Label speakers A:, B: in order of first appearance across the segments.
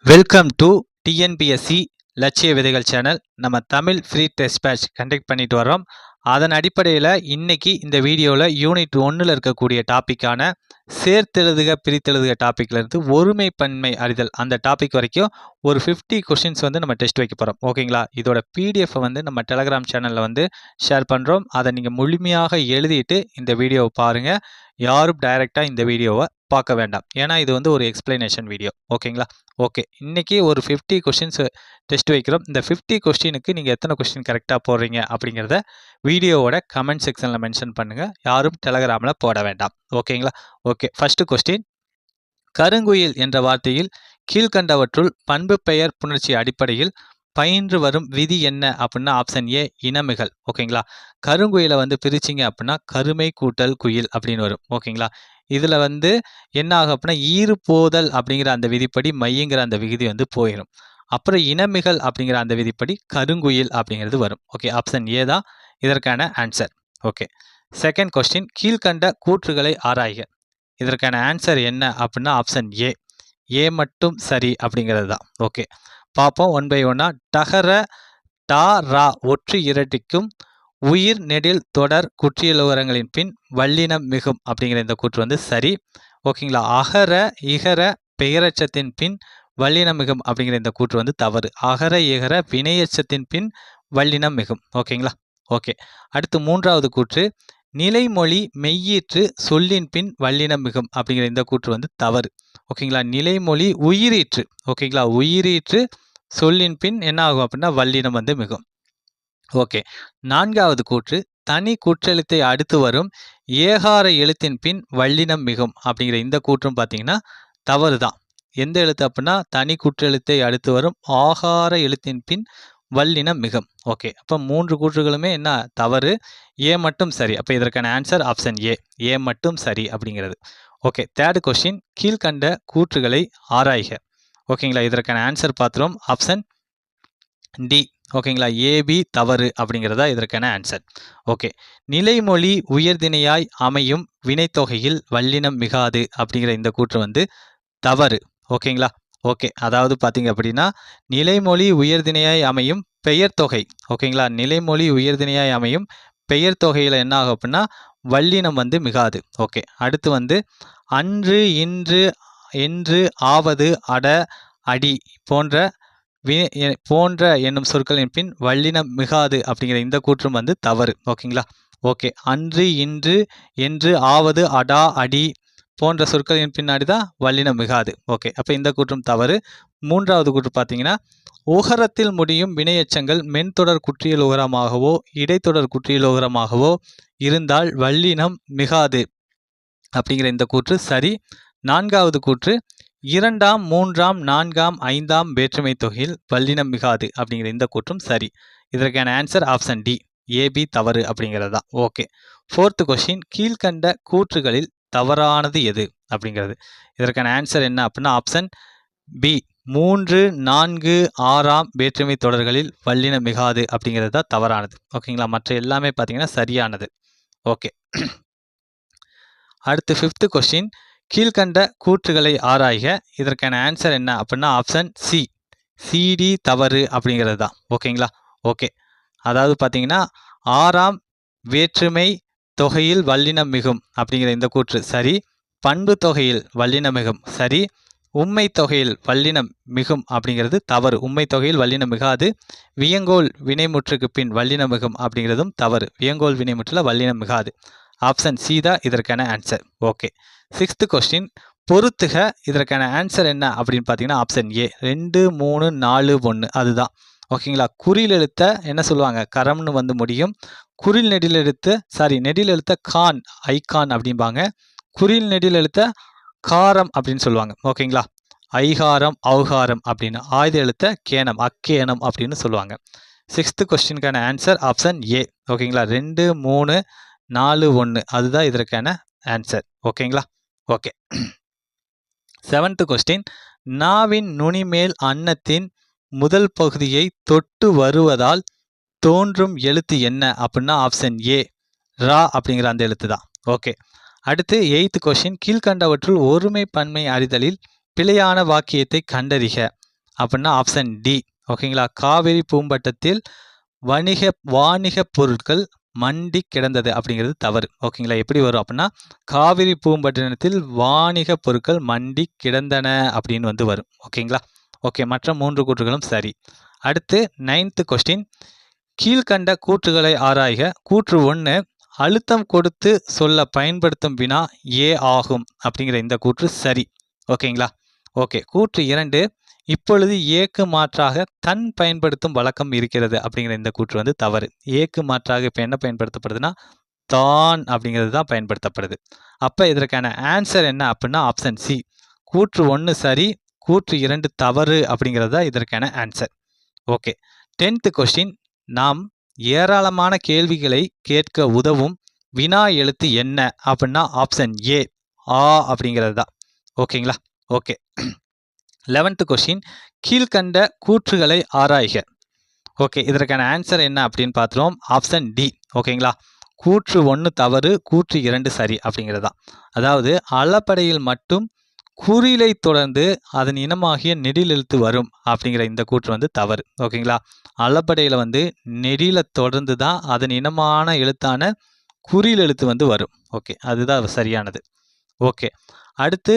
A: Welcome to TNPSC லட்சிய விதைகள் channel. நம்ம Tamil free test batch conduct பண்ணிட்டு வரோம். அதன் அடிப்படையில் இன்னைக்கு இந்த வீடியோவில் யூனிட் 1ல் இருக்கக்கூடிய டாப்பிக்கான சேர்த்தெழுதுக பிரித்தெழுதுக டாப்பிக்லேருந்து ஒருமைப்பன்மை அறிதல் அந்த டாபிக் வரைக்கும் ஒரு 50 கொஷின்ஸ் வந்து நம்ம டெஸ்ட் வைக்க போகிறோம். ஓகேங்களா? இதோட பிடிஎஃப் வந்து நம்ம டெலகிராம் சேனலில் வந்து ஷேர் பண்ணுறோம். அதை நீங்கள் முழுமையாக எழுதிட்டு இந்த வீடியோவை பாருங்கள். யாரும் டைரெக்டாக இந்த வீடியோவை பார்க்க வேண்டாம், ஏன்னா இது வந்து ஒரு எக்ஸ்பிளனேஷன் வீடியோ. ஓகேங்களா? ஓகே, இன்றைக்கி ஒரு 50 கொஸ்டின்ஸ் டெஸ்ட் வைக்கிறோம். இந்த 50 கொஸ்டினுக்கு நீங்கள் எத்தனை கொஸ்டின் கரெக்டாக போடுறீங்க அப்படிங்கிறத வீடியோவோட கமெண்ட் செக்ஷனில் மென்ஷன் பண்ணுங்கள். யாரும் டெலகிராமில் போட வேண்டாம். ஓகேங்களா? ஓகே, ஃபஸ்ட்டு கொஸ்டின், கருங்குயில் என்ற வார்த்தையில் கீழ்கண்டவற்றுள் பண்பு பெயர் புணர்ச்சி அடிப்படையில் பயின்று வரும் விதி என்ன அப்படின்னா ஆப்ஷன் ஏ இனமிகள். ஓகேங்களா? கருங்குயிலை வந்து பிரிச்சிங்க அப்படின்னா கருமை கூட்டல் குயில் அப்படின்னு வரும். ஓகேங்களா? இதில் வந்து என்ன ஆகும் அப்படின்னா ஈறு போதல் அப்படிங்கிற அந்த விதிப்படி மையங்கிற அந்த விகுதி வந்து போயிடும். அப்புறம் இனமிகள் அப்படிங்கிற அந்த விதிப்படி கருங்குயில் அப்படிங்கிறது வரும். ஓகே, ஆப்ஷன் ஏ தான் இதற்கான ஆன்சர். ஓகே, செகண்ட் கொஸ்டின், கீழ்கண்ட கூற்றுகளை ஆராய்க. இதற்கான ஆன்சர் என்ன அப்படின்னா ஆப்ஷன் ஏ, ஏ மட்டும் சரி அப்படிங்கிறது தான். ஓகே, பார்ப்போம் ஒன் பை ஒன்னா. டகர டா ரா ஒற்று இரட்டிக்கும் உயிர் நெடில் தொடர் குற்றியலுகரங்களின் பின் வல்லினம் மிகும் அப்படிங்கிற இந்த கூற்று வந்து சரி. ஓகேங்களா? அகர இகர பெயரச்சத்தின் பின் வல்லினம் மிகும் அப்படிங்கிற இந்த கூற்று வந்து தவறு. அகர இகர வினையச்சத்தின் பின் வல்லினம் மிகும். ஓகேங்களா? ஓகே, அடுத்து மூன்றாவது கூற்று, நிலைமொழி மெய்யீற்று சொல்லின் பின் வல்லினம் மிகும் அப்படிங்கிற இந்த கூற்று வந்து தவறு. ஓகேங்களா? நிலைமொழி உயிரீற்று. ஓகேங்களா? உயிரீற்று சொல்லின் பின் என்ன ஆகும் அப்படின்னா வல்லினம் வந்து மிகும். ஓகே, நான்காவது கூற்று, தனி கூற்றெழுத்தை அடுத்து வரும் ஏகார எழுத்தின் பின் வல்லினம் மிகும் அப்படிங்கிற இந்த கூற்றும் பார்த்தீங்கன்னா தவறு தான். எந்த எழுத்து அப்படின்னா தனி கூற்றெழுத்தை அடுத்து வரும் ஆகார எழுத்தின் பின் வல்லினம் மிகும். ஓகே, அப்போ மூன்று கூற்றுகளுமே என்ன தவறு, ஏ மட்டும் சரி. அப்போ இதற்கான ஆன்சர் ஆப்ஷன் ஏ, ஏ மட்டும் சரி அப்படிங்கிறது. ஓகே, தேர்ட் கொஸ்டின், கீழ்கண்ட கூற்றுகளை ஆராய்க. ஓகேங்களா? இதற்கான ஆன்சர் பார்த்துரும் ஆப்ஷன் டி. ஓகேங்களா? ஏபி தவறு அப்படிங்கிறதா இதற்கான ஆன்சர். ஓகே, நிலைமொழி உயர்திணையாய் அமையும் வினைத்தொகையில் வல்லினம் மிகாது அப்படிங்கிற இந்த கூற்று வந்து தவறு. ஓகேங்களா? ஓகே, அதாவது பார்த்தீங்க அப்படின்னா நிலைமொழி உயர்திணையாய் அமையும் பெயர் தொகை. ஓகேங்களா? நிலைமொழி உயர்திணையாய் அமையும் பெயர் தொகையில் என்ன ஆகும் அப்படின்னா வல்லினம் வந்து மிகாது. ஓகே, அடுத்து வந்து அன்று இன்று என்று ஆவது அட அடி போன்ற என்னும் சொற்களின் பின் வல்லினம் மிகாது அப்படிங்கிற இந்த கூற்றும் வந்து தவறு. ஓகேங்களா? ஓகே, அன்று இன்று என்று ஆவது அடா அடி போன்ற சொற்களின் பின்னாடி தான் வல்லினம் மிகாது. ஓகே, அப்போ இந்த கூற்றும் தவறு. மூன்றாவது கூற்று பார்த்தீங்கன்னா உகரத்தில் முடியும் வினையச்சங்கள் மென்தொடர் குற்றியல் உகரமாகவோ இடைத்தொடர் குற்றியல் உகரமாகவோ இருந்தால் வல்லினம் மிகாது அப்படிங்கிற இந்த கூற்று சரி. நான்காவது கூற்று, இரண்டாம் மூன்றாம் நான்காம் ஐந்தாம் வேற்றுமை தொகையில் வல்லினம் மிகாது அப்படிங்கிற இந்த கூற்றும் சரி. இதற்கான ஆன்சர் ஆப்ஷன் டி, ஏபி தவறு அப்படிங்கிறது தான். ஓகே, ஃபோர்த்து கொஸ்டின், கீழ்கண்ட கூற்றுகளில் தவறானது எது அப்படிங்கிறது. இதற்கான ஆன்சர் என்ன அப்படின்னா ஆப்ஷன் பி, 3 4 6ஆம் வேற்றுமை தொடர்களில் வல்லினம் மிகாது அப்படிங்கிறது தான் தவறானது. ஓகேங்களா? மற்ற எல்லாமே பார்த்தீங்கன்னா சரியானது. ஓகே, அடுத்து ஃபிஃப்த்து கொஸ்டின், கீழ்கண்ட கூற்றுகளை ஆராய்க. இதற்கான ஆன்சர் என்ன அப்படின்னா ஆப்ஷன் சி, சிடி தவறு அப்படிங்கிறது தான். ஓகேங்களா? ஓகே, அதாவது பார்த்தீங்கன்னா 6ஆம் வேற்றுமை தொகையில் வல்லினம் மிகும் அப்படிங்கிற இந்த கூற்று சரி. பண்பு தொகையில் வல்லினம் மிகும் சரி. உண்மை தொகையில் வல்லினம் மிகும் அப்படிங்கிறது தவறு. உண்மை தொகையில் வல்லினம் மிகாது. வியங்கோல் வினைமுற்றுக்கு பின் வல்லினம் மிகும் அப்படிங்கிறதும் தவறு. வியங்கோல் வினைமுற்றில் வல்லினம் மிகாது. ஆப்ஷன் சி தான் இதற்கான ஆன்சர். ஓகே, சிக்ஸ்த்து கொஸ்டின், பொறுத்துக. இதற்கான ஆன்சர் என்ன அப்படின்னு பார்த்தீங்கன்னா ஆப்ஷன் ஏ, 2 3 4 1 அதுதான். ஓகேங்களா? குறில் எழுத்த என்ன சொல்லுவாங்க, கரம்னு வந்து முடியும். குறில் நெடில் எழுத்த நெடில் எழுத்த கான் ஐகான் அப்படிம்பாங்க. குறில் நெடில் எழுத்த காரம் அப்படின்னு சொல்லுவாங்க. ஓகேங்களா? ஐகாரம் ஔகாரம் அப்படின்னு. ஆயுத எழுத்த கேனம் அக்கேனம் அப்படின்னு சொல்லுவாங்க. சிக்ஸ்த்து கொஸ்டினுக்கான ஆன்சர் ஆப்ஷன் ஏ. ஓகேங்களா? 2 3 4 1 அதுதான் இதற்கான ஆன்சர். ஓகேங்களா? ஓகே, செவன்த்து கொஸ்டின், நாவின் நுனிமேல் அன்னத்தின் முதல் பகுதியை தொட்டு வருவதால் தோன்றும் எழுத்து என்ன அப்படின்னா ஆப்ஷன் ஏ, ரா அப்படிங்கிற அந்த எழுத்து தான். ஓகே, அடுத்து எய்த்து கொஸ்டின், கீழ்கண்டவற்றுள் ஒருமை பன்மை அறிதலில் பிழையான வாக்கியத்தை கண்டறிக. அப்படின்னா ஆப்ஷன் டி. ஓகேங்களா, காவிரி பூம்பட்டத்தில் வாணிக பொருட்கள் மண்டி கிடந்தது அப்படிங்கிறது தவறு. ஓகேங்களா, எப்படி வரும் அப்படின்னா காவிரி பூம்பட்டினத்தில் வாணிக பொருட்கள் மண்டி கிடந்தன அப்படின்னு வந்து வரும். ஓகேங்களா, ஓகே, மற்ற 3 கூற்றுகளும் சரி. அடுத்து 9th கொஸ்டின், கீழ்கண்ட கூற்றுகளை ஆராய்க. கூற்று 1, அழுத்தம் கொடுத்து சொல்ல பயன்படுத்தும் வினா ஏ ஆகும் அப்படிங்கிற இந்த கூற்று சரி. ஓகேங்களா, ஓகே. கூற்று 2, இப்பொழுது ஏக்கு மாற்றாக தன் பயன்படுத்தும் வழக்கம் இருக்கிறது அப்படிங்கிற இந்த கூற்று வந்து தவறு. ஏக்கு மாற்றாக இப்போ என்ன பயன்படுத்தப்படுதுன்னா தான் அப்படிங்கிறது தான் பயன்படுத்தப்படுது. அப்போ இதற்கான ஆன்சர் என்ன அப்படின்னா ஆப்ஷன் சி. கூற்று 1 சரி, கூற்று 2 தவறு அப்படிங்கிறது தான் இதற்கான ஆன்சர். ஓகே. 10th கொஸ்டின், நாம் ஏராளமான கேள்விகளை கேட்க உதவும் வினா எழுத்து என்ன அப்படின்னா ஆப்ஷன் ஏ, ஆ அப்படிங்கிறது தான். ஓகேங்களா, ஓகே. 11th கொஸ்டின், கீழ்கண்ட கூற்றுகளை ஆராய்க. ஓகே, இதற்கான ஆன்சர் என்ன அப்படின்னு பார்த்துருவோம். Option D. ஓகேங்களா, கூற்று 1 தவறு, கூற்று 2 சரி அப்படிங்கிறது தான். அதாவது அளபடையில் மட்டும் குறிலை தொடர்ந்து அதன் இனமாகிய நெடில் எழுத்து வரும் அப்படிங்கிற இந்த கூற்று வந்து தவறு. ஓகேங்களா, அளபடையில் வந்து நெடில தொடர்ந்து தான் அதன் இனமான எழுத்தான குறில் எழுத்து வந்து வரும். ஓகே, அதுதான் சரியானது. ஓகே, அடுத்து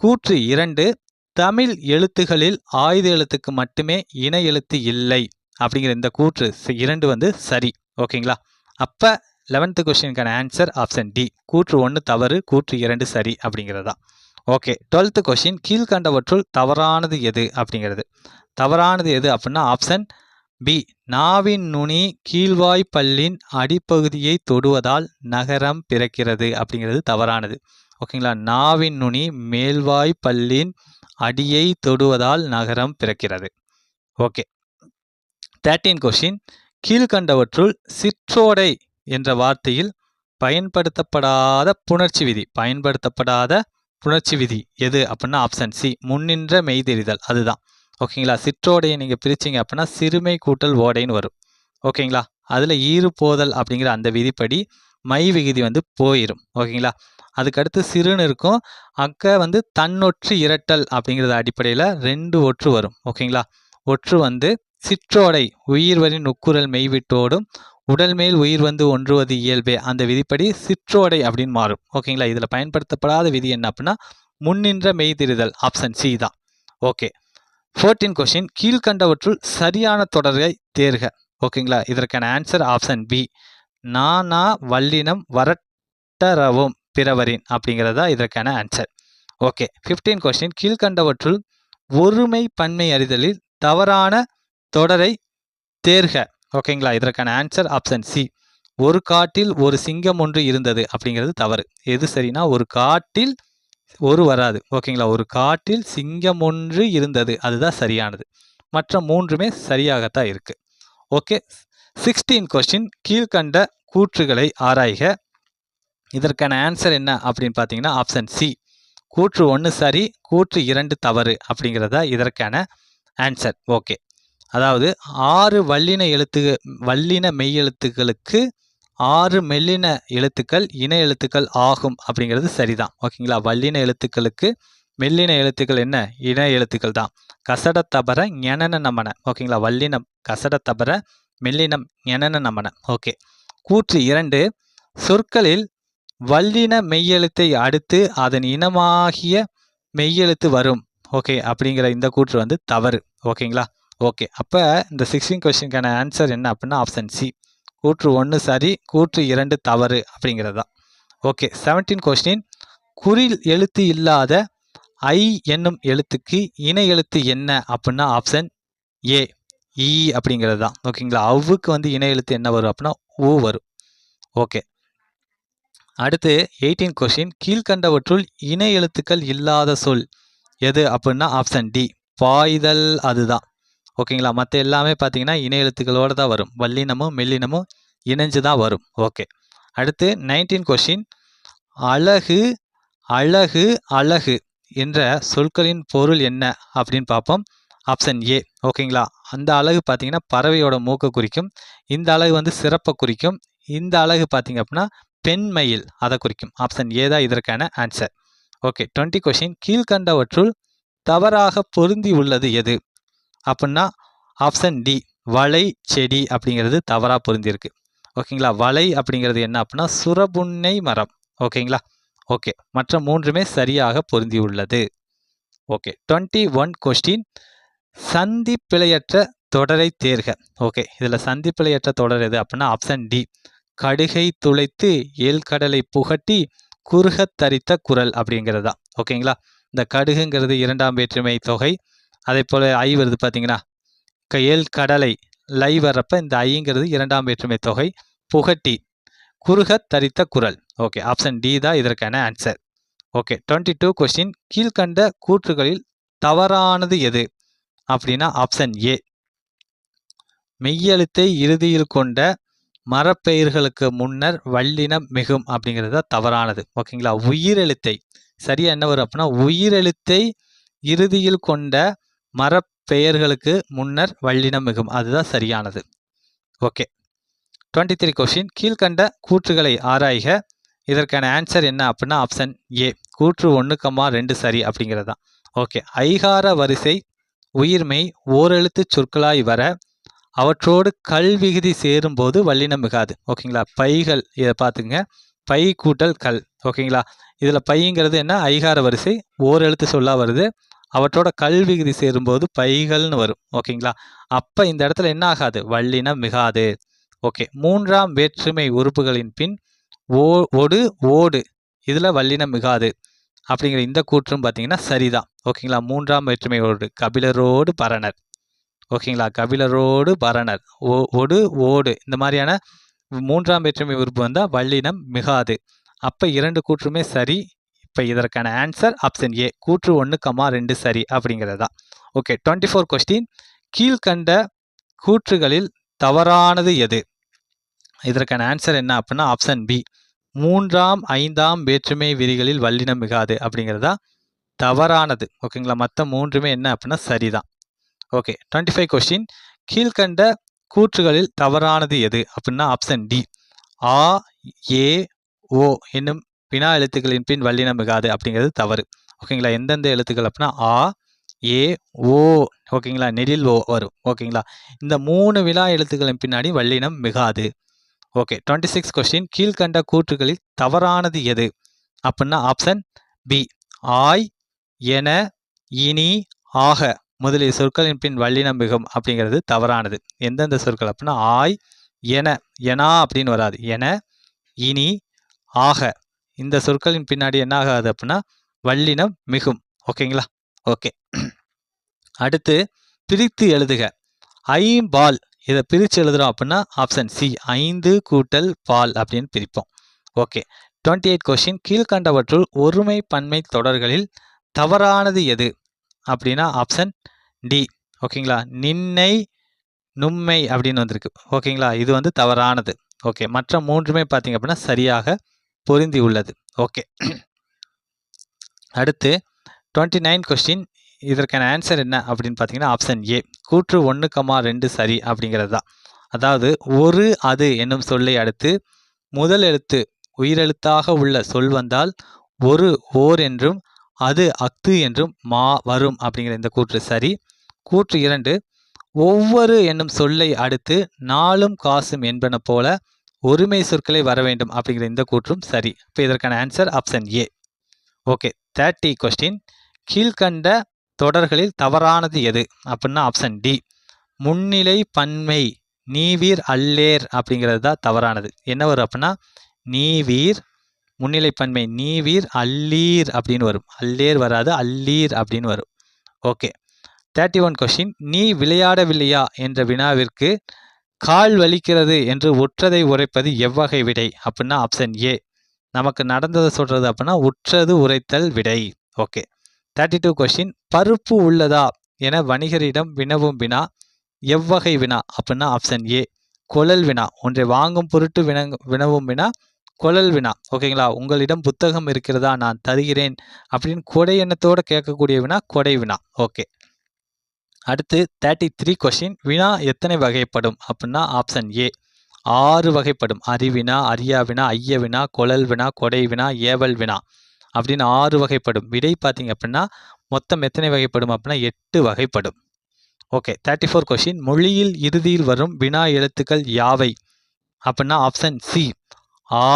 A: கூற்று 2, தமிழ் எழுத்துகளில் ஆயுத எழுத்துக்கு மட்டுமே இணை எழுத்து இல்லை அப்படிங்கிற இந்த கூற்று 2 வந்து சரி. ஓகேங்களா, அப்போ 11th கொஸ்டினுக்கான ஆன்சர் ஆப்ஷன் டி. கூற்று 1 தவறு, கூற்று 2 சரி அப்படிங்கிறதா. ஓகே. 12th கொஸ்டின், கீழ்கண்டவற்றுள் தவறானது எது அப்படிங்கிறது. தவறானது எது அப்படின்னா ஆப்ஷன் பி. நாவின் நுனி கீழ்வாய் பல்லின் அடிப்பகுதியை தொடுவதால் நகரம் பிறக்கிறது அப்படிங்கிறது தவறானது. ஓகேங்களா, நாவின் நுனி மேல்வாய் பல்லின் அடியை தொடுவதால் நகரம் பிறக்கிறது. ஓகே. 13th கொஸ்டின், கீழ்கண்டவற்றுள் சிற்றோடை என்ற வார்த்தையில் பயன்படுத்தப்படாத புணர்ச்சி விதி எது அப்படின்னா ஆப்ஷன் சி. முன்னின்ற மெய்தெரிதல், அதுதான். ஓகேங்களா, சிற்றோடையை நீங்கள் பிரிச்சிங்க அப்படின்னா சிறுமை கூட்டல் ஓடைன்னு வரும். ஓகேங்களா, அதில் ஈறு போதல் அப்படிங்கிற அந்த விதிப்படி மை விகுதி வந்து போயிடும். ஓகேங்களா, அதுக்கடுத்து சிறுன்னு இருக்கும். அக்க வந்து தன்னொற்று இரட்டல் அப்படிங்கிறது அடிப்படையில் 2 ஒற்று வரும். ஓகேங்களா, ஒற்று வந்து சிற்றோடை உயிர்வரின் உக்குரல் மெய்விட்டோடும் உடல் மேல் உயிர் வந்து ஒன்றுவது இயல்பே அந்த விதிப்படி சிற்றோடை அப்படின்னு மாறும். ஓகேங்களா, இதில் பயன்படுத்தப்படாத விதி என்ன அப்படின்னா முன்னின்ற மெய்திரிதல், ஆப்ஷன் சி தான். ஓகே. 14th கொஸ்டின், கீழ்கண்டவற்றுள் சரியான தொடரை தேர்க. ஓகேங்களா, இதற்கான ஆன்சர் ஆப்ஷன் பி. நானா வல்லினம் வரட்டரவும் பிறவரின் அப்படிங்கிறதா இதற்கான ஆன்சர். ஓகே. 15th கொஸ்டின், கீழ்கண்டவற்றுள் ஒருமை பன்மை அறிதலில் தவறான தொடரை தேர்க. ஓகேங்களா, இதற்கான ஆன்சர் ஆப்ஷன் சி. ஒரு காட்டில் ஒரு சிங்கம் ஒன்று இருந்தது அப்படிங்கிறது தவறு. எது சரினா ஒரு காட்டில் ஒரு வராது. ஓகேங்களா, ஒரு காட்டில் சிங்கம் ஒன்று இருந்தது, அதுதான் சரியானது. மற்ற 3மே சரியாகத்தான் இருக்கு. ஓகே. 16th கொஸ்டின், கீழ்கண்ட கூற்றுகளை ஆராய்க. இதற்கான ஆன்சர் என்ன அப்படின்னு பார்த்தீங்கன்னா ஆப்ஷன் சி. கூற்று 1 சரி, கூற்று 2 தவறு அப்படிங்கிறதா இதற்கான ஆன்சர். ஓகே, அதாவது 6 வல்லின மெய்யெழுத்துக்களுக்கு 6 மெல்லின எழுத்துக்கள் இன எழுத்துக்கள் ஆகும் அப்படிங்கிறது சரிதான். ஓகேங்களா, வல்லின எழுத்துக்களுக்கு மெல்லின எழுத்துக்கள் என்ன இன எழுத்துக்கள் தான். கசடத்தபர ஞனன நமன. ஓகேங்களா, வல்லினம் கசடத்தபர, மெல்லினம் ஞனன நமன. ஓகே. கூற்று 2, சொற்களில் வல்லின மெய்யெழுத்தை அடுத்து அதன் இனமாகிய மெய்யெழுத்து வரும். ஓகே, அப்படிங்கிற இந்த கூற்று வந்து தவறு. ஓகேங்களா, ஓகே. அப்போ இந்த 16 கொஸ்டினுக்கான ஆன்சர் என்ன அப்படின்னா ஆப்ஷன் சி. கூற்று 1 சரி, கூற்று 2 தவறு அப்படிங்கிறது தான். ஓகே. 17 கொஸ்டின், குறில் எழுத்து இல்லாத ஐ என்னும் எழுத்துக்கு இணை எழுத்து என்ன அப்படின்னா ஆப்ஷன் ஏ, இ அப்படிங்கிறது தான். ஓகேங்களா, அவ்வுக்கு வந்து இணை எழுத்து என்ன வரும் அப்படின்னா ஊ வரும். ஓகே. அடுத்து 18 கொஸ்டின், கீழ்கண்டவற்றுள் இணை எழுத்துக்கள் இல்லாத சொல் எது அப்படின்னா ஆப்ஷன் டி, பாய்தல், அதுதான். ஓகேங்களா, மற்ற எல்லாமே பார்த்தீங்கன்னா இணை எழுத்துக்களோடு தான் வரும். வல்லினமும் மெல்லினமும் இணைஞ்சு தான் வரும். ஓகே. அடுத்து 19 கொஸ்டின், அழகு அழகு அழகு என்ற சொற்களின் பொருள் என்ன அப்படின்னு பார்ப்போம். Option A. ஓகேங்களா, அந்த அழகு பார்த்தீங்கன்னா பறவையோட மூக்கை குறிக்கும். இந்த அழகு வந்து சிறப்பை குறிக்கும். இந்த அழகு பார்த்தீங்க அப்படின்னா பெண்மயில், அதை குறிக்கும். ஆப்ஷன் ஏ தான் இதற்கான ஆன்சர். ஓகே. 20 கொஸ்டின், கீழ்கண்டவற்றுள் தவறாக பொருந்தி உள்ளது எது அப்படின்னா ஆப்ஷன் டி வளை செடி அப்படிங்கிறது தவறாக பொருந்திருக்கு. ஓகேங்களா? வளை அப்படிங்கிறது என்ன அப்படின்னா சுரபுன்னை மரம். ஓகேங்களா? ஓகே, மற்ற மூன்றுமே சரியாக பொருந்தி உள்ளது. Okay, 21 question. சந்தி பிழையற்ற தொடரை தேர்க. ஓகே, இதில் சந்தி பிழையற்ற தொடர் எது அப்படின்னா ஆப்ஷன் டி கடுகை துளைத்து ஏழ்கடலை புகட்டி குறுகத் தரித்த குரல் அப்படிங்கிறது தான். ஓகேங்களா? இந்த கடுகுங்கிறது இரண்டாம் வேற்றுமை தொகை. அதே போல் ஐ வருது பார்த்தீங்கன்னா, ஏழ்கடலை லை வர்றப்ப இந்த ஐங்கிறது இரண்டாம் வேற்றுமை தொகை. புகட்டி குறுகத் தரித்த குரல். ஓகே, ஆப்ஷன் டி தான் இதற்கான ஆன்சர். Okay, 22 question. கீழ்கண்ட கூற்றுகளில் தவறானது எது அப்படின்னா ஆப்ஷன் ஏ மெய்யெழுத்தை இறுதியில் கொண்ட மரப்பெயர்களுக்கு முன்னர் வல்லினம் மிகும் அப்படிங்கிறது தான் தவறானது. ஓகேங்களா? உயிரெழுத்தை சரியா என்ன வரும் அப்படின்னா உயிரெழுத்தை இறுதியில் கொண்ட மரப்பெயர்களுக்கு முன்னர் வல்லினம் மிகும், அதுதான் சரியானது. Okay, 23 question. கீழ்கண்ட கூற்றுகளை ஆராய்க. இதற்கான ஆன்சர் என்ன அப்படின்னா ஆப்ஷன் ஏ கூற்று 1,2 சரி அப்படிங்கிறது தான். ஓகே, ஐகார வரிசை உயிர்மெய் ஓரெழுத்து சொற்களாய் வர அவற்றோடு கல் விகுதி சேரும்போது வல்லினம் மிகாது. ஓகேங்களா? பைகள் இதை பார்த்துங்க, பை கூட்டல் கல். ஓகேங்களா? இதில் பைங்கிறது என்ன ஐகார வரிசை ஓரெழுத்து சொல்லா வருது, அவற்றோட கல் விகுதி சேரும்போது பைகள்னு வரும். ஓகேங்களா? அப்போ இந்த இடத்துல என்ன ஆகாது வல்லினம் மிகாது. ஓகே, மூன்றாம் வேற்றுமை உறுப்புகளின் பின் ஒடு ஓடு இதில் வல்லினம் மிகாது அப்படிங்கிற இந்த கூற்றும் பார்த்தீங்கன்னா சரிதான். ஓகேங்களா? மூன்றாம் வேற்றுமை ஓடு கபிலரோடு பரணர். ஓகேங்களா? கபிலரோடு பரணர் ஒடு ஓடு இந்த மாதிரியான மூன்றாம் வேற்றுமை உறுப்பு வந்தால் வல்லினம் மிகாது. அப்போ இரண்டு கூற்றுமே சரி. இப்போ இதற்கான ஆன்சர் ஆப்ஷன் ஏ கூற்று 1,2 சரி அப்படிங்கிறது தான். Okay, 24 question. கீழ்கண்ட கூற்றுகளில் தவறானது எது? இதற்கான ஆன்சர் என்ன அப்படின்னா ஆப்ஷன் பி மூன்றாம் ஐந்தாம் வேற்றுமை விதிகளில் வல்லினம் மிகாது அப்படிங்கிறதா தவறானது. ஓகேங்களா? மற்ற மூன்றுமே என்ன அப்படின்னா சரிதான். Okay, 25 question. கீழ்கண்ட கூற்றுகளில் தவறானது எது அப்படின்னா ஆப்ஷன் டி ஆ ஏ ஓ என்னும் வினா எழுத்துக்களின் பின் வல்லினம் மிகாது அப்படிங்கிறது தவறு. ஓகேங்களா? எந்தெந்த எழுத்துக்கள் அப்படின்னா ஆ ஏ ஓ. ஓகேங்களா? நெடில் ஓ வரும். ஓகேங்களா? இந்த 3 வினா எழுத்துக்களின் பின்னாடி வல்லினம் மிகாது. Okay, 26 question. கீழ்கண்ட கூற்றுகளில் தவறானது எது அப்படின்னா ஆப்ஷன் பி ஆய் என இனி ஆக முதலிய சொற்களின் பின் வல்லினம் மிகும் அப்படிங்கிறது தவறானது. எந்தெந்த சொற்கள் அப்படின்னா ஆய் என எனா அப்படின்னு வராது, என இனி ஆக இந்த சொற்களின் பின்னாடி என்ன ஆகாது அப்படின்னா வல்லினம் மிகும். ஓகேங்களா? ஓகே, அடுத்து பிரித்து எழுதுக. ஐம்பால் இதை பிரித்து எழுதுறோம் அப்படின்னா ஆப்ஷன் சி 5 கூட்டல் பால் அப்படின்னு பிரிப்போம். Okay, 28 question. கீழ்கண்டவற்றுள் ஒருமை பன்மை தொடர்களில் தவறானது எது அப்படின்னா ஆப்ஷன் டி. ஓகேங்களா? நின்னை நும்மை அப்படின்னு வந்திருக்கு. ஓகேங்களா? இது வந்து தவறானது. ஓகே, மற்ற மூன்றுமே பார்த்தீங்க அப்படின்னா சரியாக பொருந்தி உள்ளது. ஓகே, அடுத்து 29 கொஸ்டின். இதற்கான ஆன்சர் என்ன அப்படின்னு பார்த்தீங்கன்னா ஆப்ஷன் ஏ கூற்று 1,2 சரி அப்படிங்கிறது தான். அதாவது ஒரு அது என்னும் சொல்லை அடுத்து முதல் எழுத்து உயிரெழுத்தாக உள்ள சொல் வந்தால் ஒரு ஓர் என்றும் அது அக்து என்றும் வரும் அப்படிங்கிற இந்த கூற்று சரி. கூற்று 2 ஒவ்வொரு என்னும் சொல்லை அடுத்து நாளும் காசும் என்பன போல ஒருமை சொற்களை வர வேண்டும் அப்படிங்கிற இந்த கூற்றும் சரி. இப்போ இதற்கான ஆன்சர் ஆப்ஷன் ஏ. Okay, 30 question. கீழ்கண்ட தொடர்களில் தவறானது எது அப்படின்னா ஆப்ஷன் டி முன்னிலை பன்மை நீவீர் அல்லேர் அப்படிங்கிறது தான் தவறானது. என்ன வரும் அப்படின்னா நீவீர் முன்னிலை பன்மை நீவீர் அல்லீர் அப்படின்னு வரும், அல்லேர் வராது அல்லீர் அப்படின்னு வரும். Okay, 31 question. நீ விளையாடவில்லையா என்ற வினாவிற்கு கால் வலிக்கிறது என்று உற்றதை உரைப்பது எவ்வகை விடை அப்படின்னா ஆப்ஷன் ஏ நமக்கு நடந்ததை சொல்றது அப்படின்னா உற்றது உரைத்தல் விடை. Okay, 32 question. பருப்பு உள்ளதா என வணிகரிடம் வினவும் வினா எவ்வகை வினா அப்படின்னா ஆப்ஷன் ஏ கொழல் வினா. ஒன்றை வாங்கும் பொருட்டு வினவும் வினா கொழல் வினா. ஓகேங்களா? உங்களிடம் புத்தகம் இருக்கிறதா நான் தருகிறேன் அப்படின்னு கொடை எண்ணத்தோடு கேட்கக்கூடிய வினா கொடை வினா. ஓகே, அடுத்து 33 கொஸ்டின். வினா எத்தனை வகைப்படும் அப்படின்னா ஆப்ஷன் ஏ 6 வகைப்படும். அறிவினா அரியா வினா ஐய வினா கொழல் வினா கொடை வினா ஏவல் வினா அப்படின்னு 6 வகைப்படும். விடை பார்த்தீங்க அப்படின்னா மொத்தம் எத்தனை வகைப்படும் அப்படின்னா 8 வகைப்படும். ஓகே 34 கொஸ்டின் மொழியில் இறுதியில் வரும் வினா எழுத்துக்கள் யாவை அப்படின்னா ஆப்ஷன் சி ஆ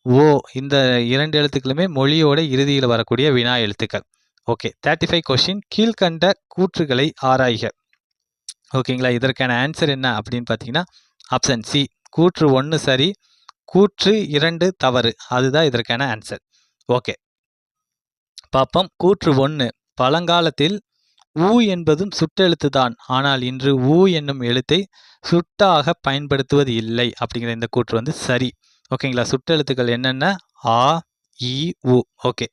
A: ஓ இந்த 2 எழுத்துக்களுமே மொழியோட இறுதியில் வரக்கூடிய வினா எழுத்துக்கள். ஓகே 35 கொஸ்டின் கீழ்கண்ட கூற்றுகளை ஆராய்க. ஓகேங்களா, இதற்கான ஆன்சர் என்ன அப்படின்னு பார்த்தீங்கன்னா ஆப்ஷன் சி கூற்று 1 சரி, கூற்று 2 தவறு. அதுதான் இதற்கான ஆன்சர். ஓகே பார்ப்போம். கூற்று 1 பழங்காலத்தில் ஊ என்பதும் சுட்டெழுத்து தான், ஆனால் இன்று ஊ என்னும் எழுத்தை சுட்டாக பயன்படுத்துவது இல்லை அப்படிங்கிற இந்த கூற்று வந்து சரி. ஓகேங்களா, சுட்டெழுத்துக்கள் என்னென்ன ஆ இ உ. ஓகே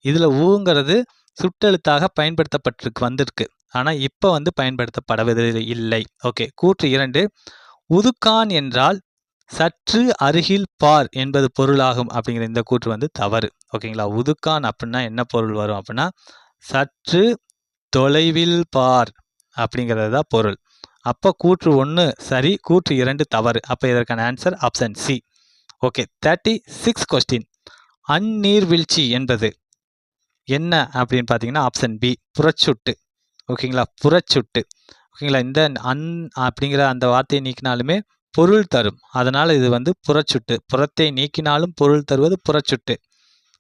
A: இதில் ஊங்கிறது சுட்டெழுத்தாக பயன்படுத்தப்பட்டிருக்கு வந்திருக்கு, ஆனால் இப்போ வந்து பயன்படுத்தப்படுவது இல்லை. ஓகே கூற்று 2 உதுக்கான் என்றால் சற்று அருகில் பார் என்பது பொருளாகும் அப்படிங்கிற இந்த கூற்று வந்து தவறு. ஓகேங்களா, உதுக்கான் அப்படின்னா என்ன பொருள் வரும் அப்படின்னா சற்று தொலைவில் பார் அப்படிங்கிறது தான் பொருள். அப்போ கூற்று 1 சரி, கூற்று 2 தவறு. அப்போ இதற்கான answer option C. Okay 36 question அந்நீர்வீழ்ச்சி என்பது என்ன அப்படின்னு பார்த்தீங்கன்னா ஆப்ஷன் பி புறச்சுட்டு. ஓகேங்களா, புறச்சுட்டு. ஓகேங்களா, இந்த அன் அப்படிங்கிற அந்த வார்த்தையை நீக்கினாலுமே பொருள் தரும், அதனால் இது வந்து புறச்சுட்டு. புறத்தை நீக்கினாலும் பொருள் தருவது புறச்சுட்டு.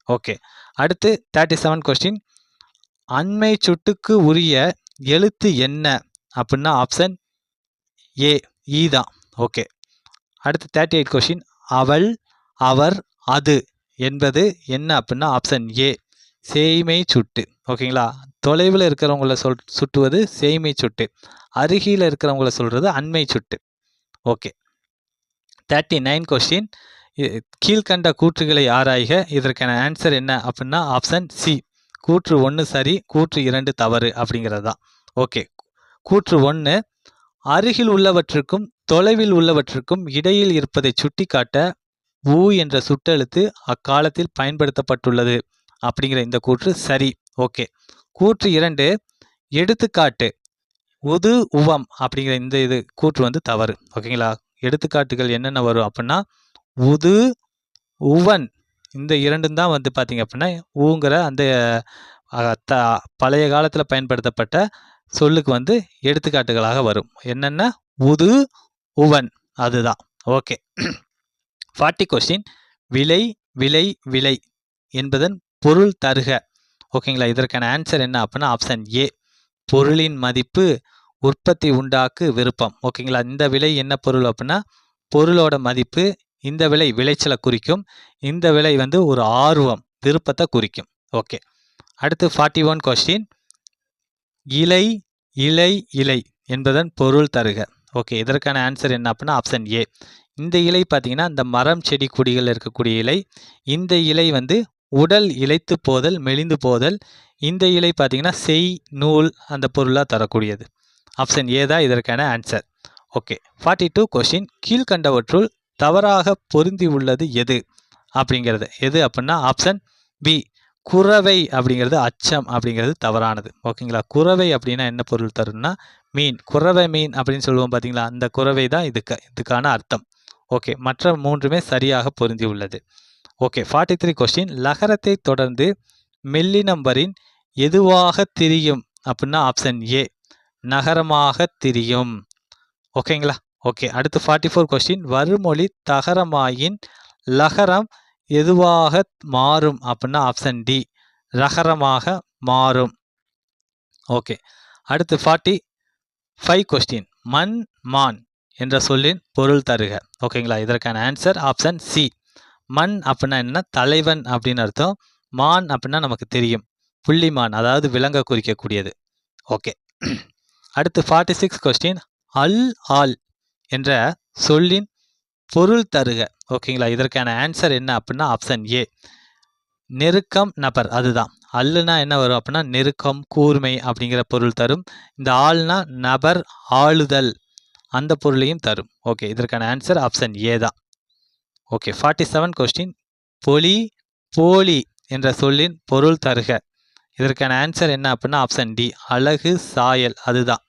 A: ஓகே அடுத்து 37 கொஸ்டின் அண்மை சுட்டுக்கு உரிய எழுத்து என்ன அப்படின்னா ஆப்ஷன் ஏ ஈ தான். ஓகே அடுத்து 38 கொஸ்டின் அவள் அவர் அது என்பது என்ன அப்படின்னா ஆப்ஷன் ஏ சேய்மை சுட்டு. ஓகேங்களா, தொலைவில் இருக்கிறவங்கள சுட்டுவது சேய்மை சுட்டு, அருகில் இருக்கிறவங்கள சொல்கிறது அண்மை சுட்டு. ஓகே 39 கொஸ்டின் கீழ்கண்ட கூற்றுகளை ஆராய்க. இதற்கான ஆன்சர் என்ன அப்படின்னா ஆப்ஷன் சி கூற்று 1 சரி, கூற்று 2 தவறு அப்படிங்கிறது தான். ஓகே கூற்று 1 அருகில் உள்ளவற்றுக்கும் தொலைவில் உள்ளவற்றுக்கும் இடையில் இருப்பதை சுட்டிக்காட்ட ஊ என்ற சுட்டெழுத்து அக்காலத்தில் பயன்படுத்தப்பட்டுள்ளது அப்படிங்கிற இந்த கூற்று சரி. ஓகே கூற்று 2 எடுத்துக்காட்டு உது உவம் அப்படிங்கிற இந்த இது கூற்று வந்து தவறு. ஓகேங்களா, எடுத்துக்காட்டுகள் என்னென்ன வரும் அப்படின்னா உது உவன் இந்த 2 தான் வந்து பார்த்தீங்க அப்படின்னா ஊங்கிற அந்த பழைய காலத்தில் பயன்படுத்தப்பட்ட சொல்லுக்கு வந்து எடுத்துக்காட்டுகளாக வரும். என்னென்ன உது உவன் அதுதான். ஓகே 40 கொஸ்டின் விலை விலை விலை என்பதன் பொருள் தருக. ஓகேங்களா, இதற்கான ஆன்சர் என்ன அப்படின்னா ஆப்ஷன் ஏ பொருளின் மதிப்பு உற்பத்தி உண்டாக்கு விருப்பம். ஓகேங்களா, இந்த விலை என்ன பொருள் அப்படின்னா பொருளோட மதிப்பு, இந்த விலை விளைச்சலை குறிக்கும், இந்த விலை வந்து ஒரு ஆர்வம் விருப்பத்தை குறிக்கும். ஓகே அடுத்து 41 கொஸ்டின் இலை இலை இலை என்பதன் பொருள் தருக. ஓகே இதற்கான ஆன்சர் என்ன அப்படின்னா ஆப்ஷன் ஏ இந்த இலை பார்த்தீங்கன்னா இந்த மரம் செடி கொடிகள் இருக்கக்கூடிய இலை. இந்த இலை வந்து உடல் இளைத்து போதல் மெலிந்து போதல். இந்த இலை பார்த்தீங்கன்னா செய் நூல் அந்த பொருளாக தரக்கூடியது. ஆப்ஷன் ஏ தான் இதற்கான ஆன்சர். ஓகே 42 கொஸ்டின் கீழ்கண்டவற்றுள் தவறாக பொருந்தி உள்ளது எது அப்படிங்கிறது எது அப்படின்னா ஆப்ஷன் பி குறவை அப்படிங்கிறது அச்சம் அப்படிங்கிறது தவறானது. ஓகேங்களா, குறவை அப்படின்னா என்ன பொருள் தரும்னா மீன், குறவை மீன் அப்படின்னு சொல்லுவோம் பார்த்தீங்களா, அந்த குறவை தான் இதுக்கான அர்த்தம். ஓகே மற்ற 3மே சரியாக பொருந்தி உள்ளது. ஓகே 43 கொஸ்டின் லகரத்தை தொடர்ந்து மெல்லினம் வரின் எதுவாக திரியும் அப்படின்னா ஆப்ஷன் ஏ நகரமாக திரியும். ஓகேங்களா, ஓகே அடுத்து 44 கொஸ்டின் வருமொழி தகரமாயின் லகரம் எதுவாக மாறும் அப்படின்னா ஆப்ஷன் டி ரகரமாக மாறும். ஓகே அடுத்து 45 கொஸ்டின் மண் மான் என்ற சொல்லின் பொருள் தருக. ஓகேங்களா, இதற்கான ஆன்சர் ஆப்ஷன் சி மண் அப்படின்னா என்ன தலைவன் அப்படின்னு அர்த்தம், மான் அப்படின்னா நமக்கு தெரியும் புள்ளிமான் அதாவது விலங்க குறிக்கக்கூடியது. ஓகே அடுத்து 46 கொஸ்டின் அல் ஆல் என்ற சொல்லின் பொருள் தருக. ஓகேங்களா, இதற்கான ஆன்சர் என்ன அப்படின்னா ஆப்ஷன் ஏ நெருக்கம் நபர். அதுதான் அல்லுனா என்ன வரும் அப்படின்னா நெருக்கம் கூர்மை அப்படிங்கிற பொருள் தரும். இந்த ஆள்னா நபர் ஆளுதல் அந்த பொருளையும் தரும். ஓகே இதற்கான ஆன்சர் ஆப்ஷன் ஏ தான். ஓகே 47 கொஸ்டின் பொலி போலி என்ற சொல்லின் பொருள் தருக. இதற்கான ஆன்சர் என்ன அப்படின்னா ஆப்ஷன் டி அழகு சாயல். அதுதான்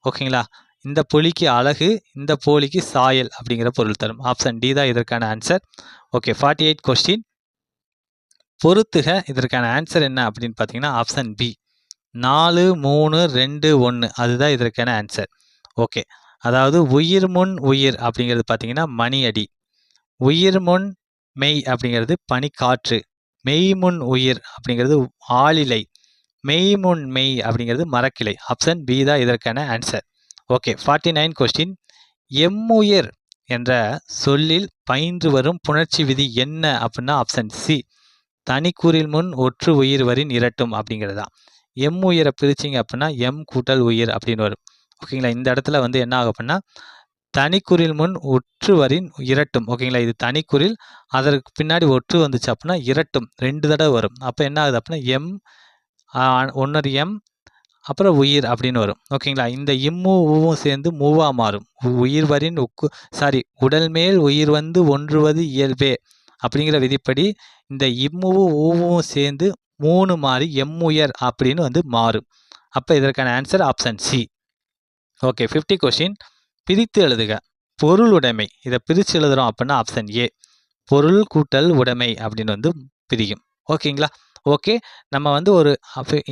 A: ஓகேங்களா, இந்த பொலிக்கு அழகு, இந்த போலிக்கு சாயல் அப்படிங்கிற பொருள் தரும். ஆப்ஷன் டி தான் இதற்கான ஆன்சர். ஓகே 48 கொஸ்டின் பொறுத்துக. இதற்கான ஆன்சர் என்ன அப்படின்னு பார்த்தீங்கன்னா ஆப்ஷன் பி 4, 3, 2, 1 அதுதான் இதற்கான ஆன்சர். ஓகே. அதாவது உயிர் முன் உயிர் அப்படிங்கிறது பார்த்தீங்கன்னா மணி அடி. உயிர் முன் மெய் அப்படிங்கிறது பனிக்காற்று. மெய் முன் உயிர் அப்படிங்கிறது ஆளிலை. மெய் முன் மெய் அப்படிங்கிறது மரக்கிளை. ஆப்ஷன் பி தான் இதற்கான ஆன்சர். ஓகே. 49 கொஸ்டின். எம்முயிர் என்ற சொல்லில் பயின்று வரும் புணர்ச்சி விதி என்ன அப்படின்னா ஆப்ஷன் சி. தனிக்குறில் முன் ஒற்று உயிர் வரின் இரட்டும் அப்படிங்கிறது தான். எம் உயிரை பிரிச்சிங்க அப்படின்னா எம் கூட்டல் உயிர் அப்படின்னு வரும். ஓகேங்களா. இந்த இடத்துல வந்து என்ன ஆகும் அப்படின்னா தனிக்குறில் முன் ஒற்று வரின் இரட்டும். ஓகேங்களா. இது தனிக்குறில், அதற்கு பின்னாடி ஒற்று வந்துச்சு அப்படின்னா இரட்டும் 2 தடவை வரும். அப்போ என்ன ஆகுது அப்படின்னா எம் ஒன்னொரு எம் அப்புறம் உயிர் அப்படின்னு வரும். ஓகேங்களா. இந்த இம்மு ஊவும் சேர்ந்து மூவா மாறும். உயிர் வரின் உடல் மேல் உயிர் வந்து ஒன்றுவது இயல்பே அப்படிங்கிற விதிப்படி இந்த இம்முவும் ஊவும் சேர்ந்து 3 மாறி எம்முயர் அப்படின்னு வந்து மாறும். அப்போ இதற்கான answer option C. Okay. 50 question. பிரித்து எழுதுக. பொருள் உடைமை இதை பிரித்து எழுதுறோம் அப்படின்னா ஆப்ஷன் ஏ. பொருள் கூட்டல் உடைமை அப்படின்னு வந்து பிரியும். ஓகேங்களா. ஓகே. நம்ம வந்து ஒரு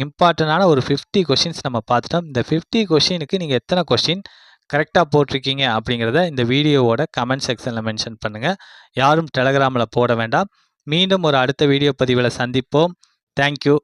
A: இம்பார்ட்டண்டான ஒரு 50 கொஸ்டின்ஸ் நம்ம பார்த்துட்டோம். இந்த 50 கொஸ்டினுக்கு நீங்கள் எத்தனை கொஸ்டின் கரெக்டாக போட்டிருக்கீங்க அப்படிங்கிறத இந்த வீடியோவோட கமெண்ட் செக்ஷனில் மென்ஷன் பண்ணுங்கள். யாரும் டெலகிராமில் போட வேண்டாம். மீண்டும் ஒரு அடுத்த வீடியோ பதிவில் சந்திப்போம். தேங்க்யூ.